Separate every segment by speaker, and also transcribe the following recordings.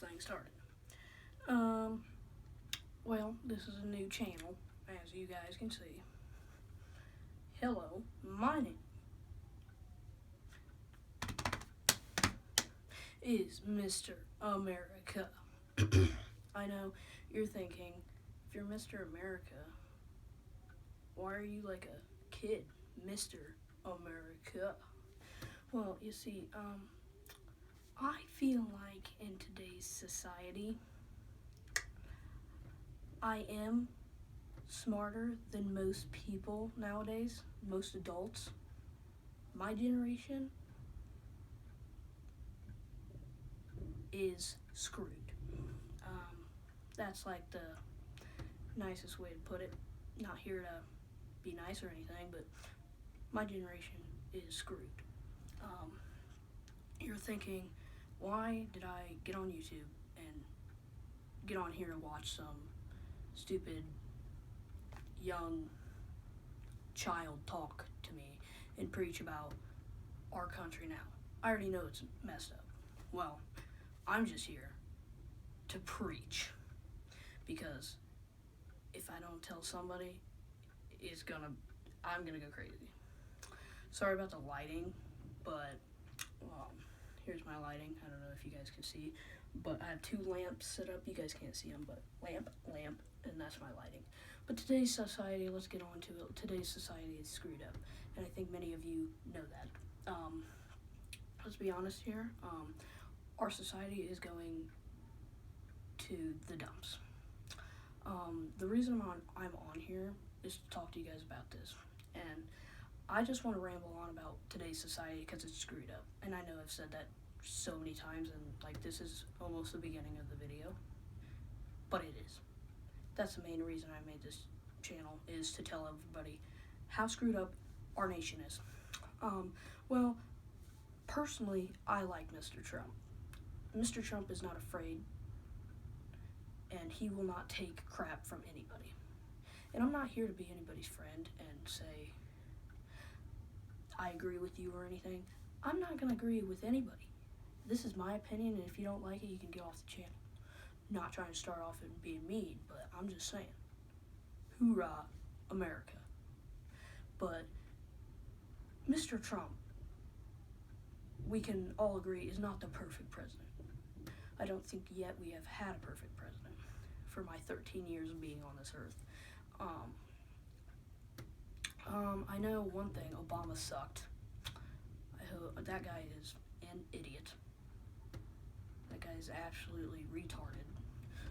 Speaker 1: thing started. Well, this is a new channel, as you guys can see. Hello, my name is Mr. America. I know you're thinking, if you're Mr. America, why are you like a kid, Mr. America? Well, you see, I feel like in today's society, I am smarter than most people nowadays, most adults. My generation is screwed. That's like the nicest way to put it. Not here to be nice or anything, but my generation is screwed. You're thinking, why did I get on YouTube and get on here to watch some stupid young child talk to me and preach about our country now? I already know it's messed up. Well, I'm just here to preach, because if I don't tell somebody, I'm gonna go crazy. Sorry about the lighting, but here's my lighting. I don't know if you guys can see, but I have two lamps set up. You guys can't see them, but lamp, and that's my lighting. But today's society, let's get on to it. Today's society is screwed up, and I think many of you know that. Let's be honest here. Our society is going to the dumps. The reason I'm on here is to talk to you guys about this, and I just want to ramble on about today's society because it's screwed up. And I know I've said that so many times, and like this is almost the beginning of the video, but it is. That's the main reason I made this channel, is to tell everybody how screwed up our nation is. Well, personally, I like Mr. Trump. Mr. Trump is not afraid, and he will not take crap from anybody. And I'm not here to be anybody's friend and say I agree with you or anything. I'm not going to agree with anybody. This is my opinion, and if you don't like it, you can get off the channel. Not trying to start off and being mean, but I'm just saying, hoorah, America. But Mr. Trump, we can all agree, is not the perfect president. I don't think yet we have had a perfect president for my 13 years of being on this earth. I know one thing, Obama sucked. That guy is an idiot. That guy is absolutely retarded.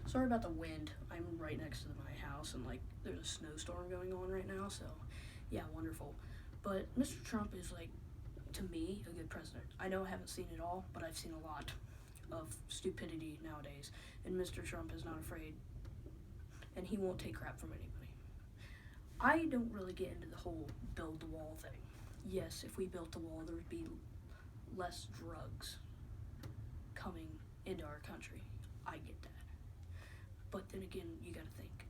Speaker 1: Sorry about the wind. I'm right next to my house, and like there's a snowstorm going on right now, so yeah, wonderful. But Mr. Trump is, like, to me, a good president. I know I haven't seen it all, but I've seen a lot of stupidity nowadays, and Mr. Trump is not afraid, and he won't take crap from anybody. I don't really get into the whole build the wall thing. Yes, if we built the wall, there would be less drugs coming into our country. I get that. But then again, you gotta think,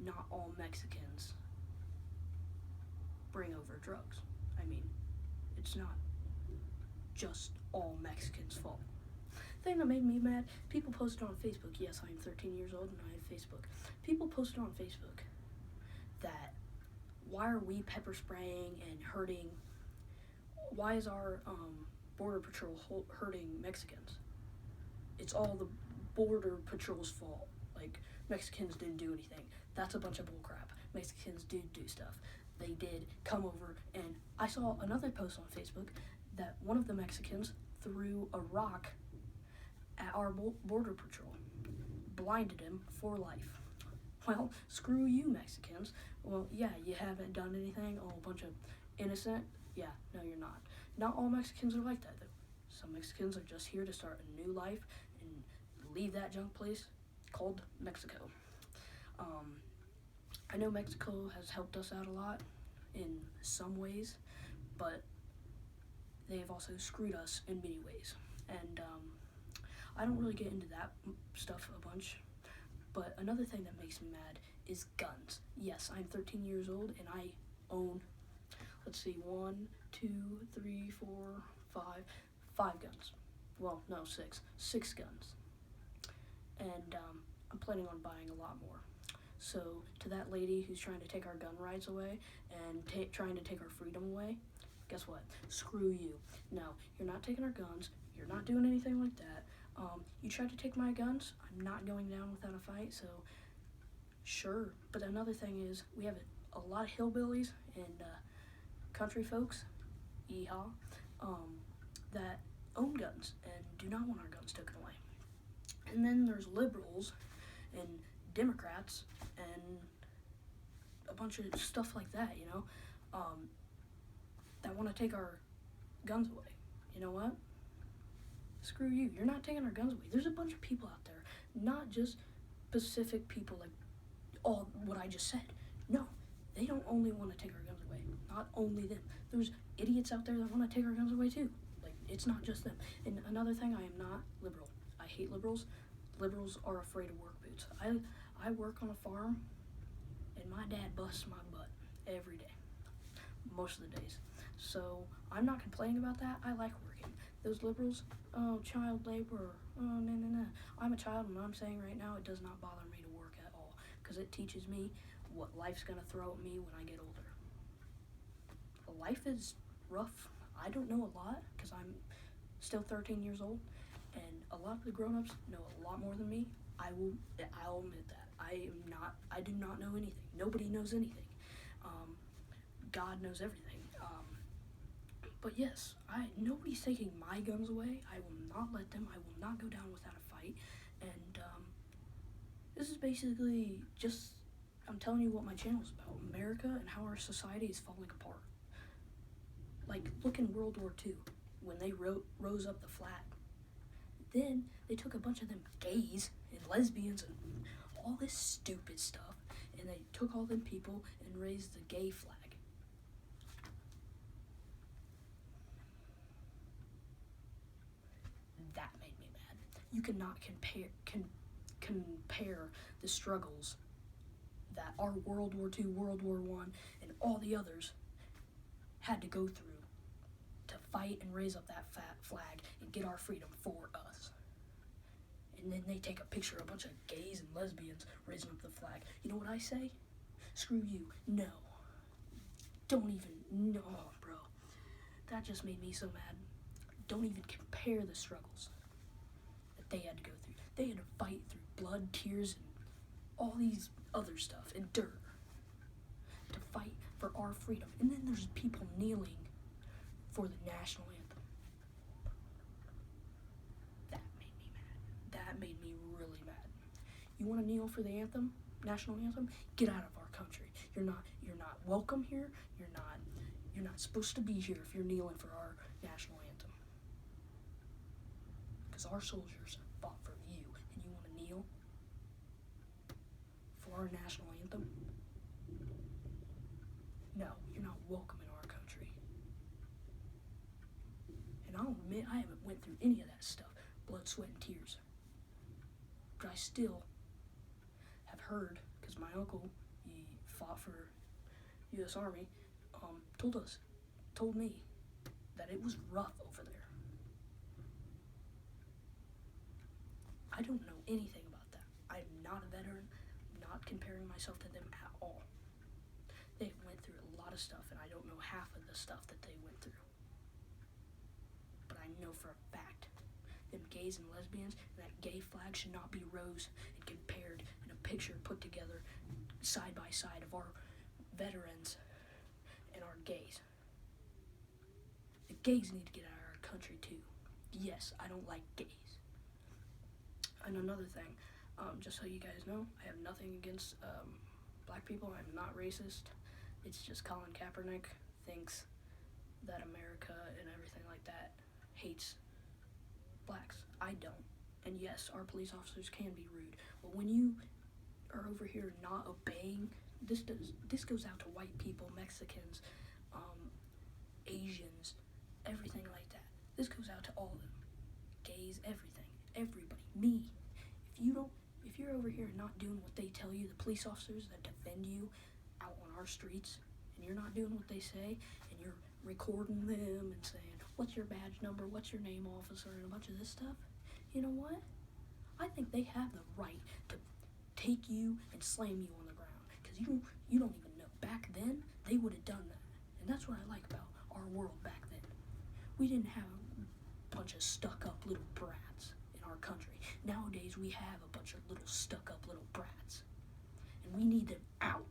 Speaker 1: not all Mexicans bring over drugs. I mean, it's not just all Mexicans' fault. The thing that made me mad, people posted on Facebook, yes, I'm 13 years old and I have Facebook. People posted on Facebook that why are we pepper spraying and hurting, why is our border patrol hurting Mexicans? It's all the border patrol's fault. Like, Mexicans didn't do anything. That's a bunch of bullcrap. Mexicans did do stuff. They did come over, and I saw another post on Facebook that one of the Mexicans threw a rock at our border patrol, blinded him for life. Well, screw you, Mexicans. Well, yeah, you haven't done anything. Oh, a bunch of innocent. Yeah, no, you're not. Not all Mexicans are like that, though. Some Mexicans are just here to start a new life and leave that junk place called Mexico. I know Mexico has helped us out a lot in some ways, but they have also screwed us in many ways. And I don't really get into that stuff a bunch, but another thing that makes me mad is guns. Yes, I'm 13 years old and I own, let's see, 1, 2, 3, 4, 5 guns. Well, no, 6 guns. and I'm planning on buying a lot more. So to that lady who's trying to take our gun rights away and trying to take our freedom away, guess what? Screw you. No, you're not taking our guns. You're not doing anything like that. You tried to take my guns. I'm not going down without a fight. So sure. But another thing is we have a lot of hillbillies and country folks, yeehaw, that own guns and do not want our guns taken away. And then there's liberals and Democrats and a bunch of stuff like that, that want to take our guns away. You know what? Screw you. You're not taking our guns away. There's a bunch of people out there, not just specific people like all what I just said. No, they don't only want to take our guns away. Not only them. There's idiots out there that want to take our guns away too. Like, it's not just them. And another thing, I am not liberal. I hate liberals. Liberals are afraid of work boots. I work on a farm, and my dad busts my butt every day, most of the days. So I'm not complaining about that. I like working. Those liberals, oh, child labor, oh, no. I'm a child, and I'm saying right now it does not bother me to work at all, because it teaches me what life's going to throw at me when I get older. Life is rough. I don't know a lot, because I'm still 13 years old, and a lot of the grown-ups know a lot more than me. I'll admit that. I do not know anything. Nobody knows anything. God knows everything. But yes, nobody's taking my guns away. I will not let them. I will not go down without a fight. And this is basically just, I'm telling you what my channel is about. America and how our society is falling apart. Like, look in World War II, when they rose up the flag. Then they took a bunch of them gays and lesbians and all this stupid stuff, and they took all them people and raised the gay flag. That made me mad. You cannot compare the struggles that our World War II, World War I, and all the others had to go through to fight and raise up that fat flag and get our freedom for us. And then they take a picture of a bunch of gays and lesbians raising up the flag. You know what I say? Screw you. No. Don't even. No, bro. That just made me so mad. Don't even compare the struggles that they had to go through. They had to fight through blood, tears, and all these other stuff, and dirt, to fight for our freedom. And then there's people kneeling for the national anthem. That made me mad. That made me really mad. You want to kneel for the anthem, national anthem? Get out of our country. You're not welcome here. You're not supposed to be here if you're kneeling for our national anthem. Because our soldiers fought for you, and you want to kneel for our national anthem? No, you're not welcome in our country. And I'll admit, I haven't went through any of that stuff, blood, sweat, and tears. But I still have heard, because my uncle, he fought for U.S. Army, told me that it was rough over there. I don't know anything about that. I'm not a veteran, not comparing myself to them at all. They went through a lot of stuff, and I don't know half of the stuff that they went through. But I know for a fact, them gays and lesbians, and that gay flag should not be rose and compared in a picture put together side by side of our veterans and our gays. The gays need to get out of our country too. Yes, I don't like gays. And another thing, just so you guys know, I have nothing against black people. I'm not racist. It's just Colin Kaepernick thinks that America and everything like that hates blacks. I don't. And yes, our police officers can be rude. But when you are over here not obeying, this goes out to white people, Mexicans, Asians, everything like that. This goes out to all of them. Gays, everything. Everybody. Me. If you're over here not doing what they tell you, the police officers that defend you out on our streets, and you're not doing what they say, and you're recording them and saying, what's your badge number, what's your name, officer, and a bunch of this stuff, you know what? I think they have the right to take you and slam you on the ground, because you don't even know. Back then, they would have done that. And that's what I like about our world back then. We didn't have a bunch of stuck-up little brats in our country. Nowadays, we have a bunch of little stuck-up little brats. And we need them out.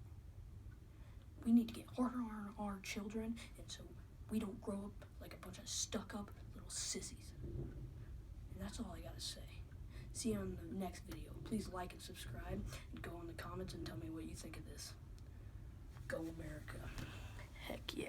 Speaker 1: We need to get harder on our children, and so we don't grow up like a bunch of stuck-up little sissies. And that's all I gotta say. See you on the next video. Please like and subscribe, and go in the comments and tell me what you think of this. Go America. Heck yeah.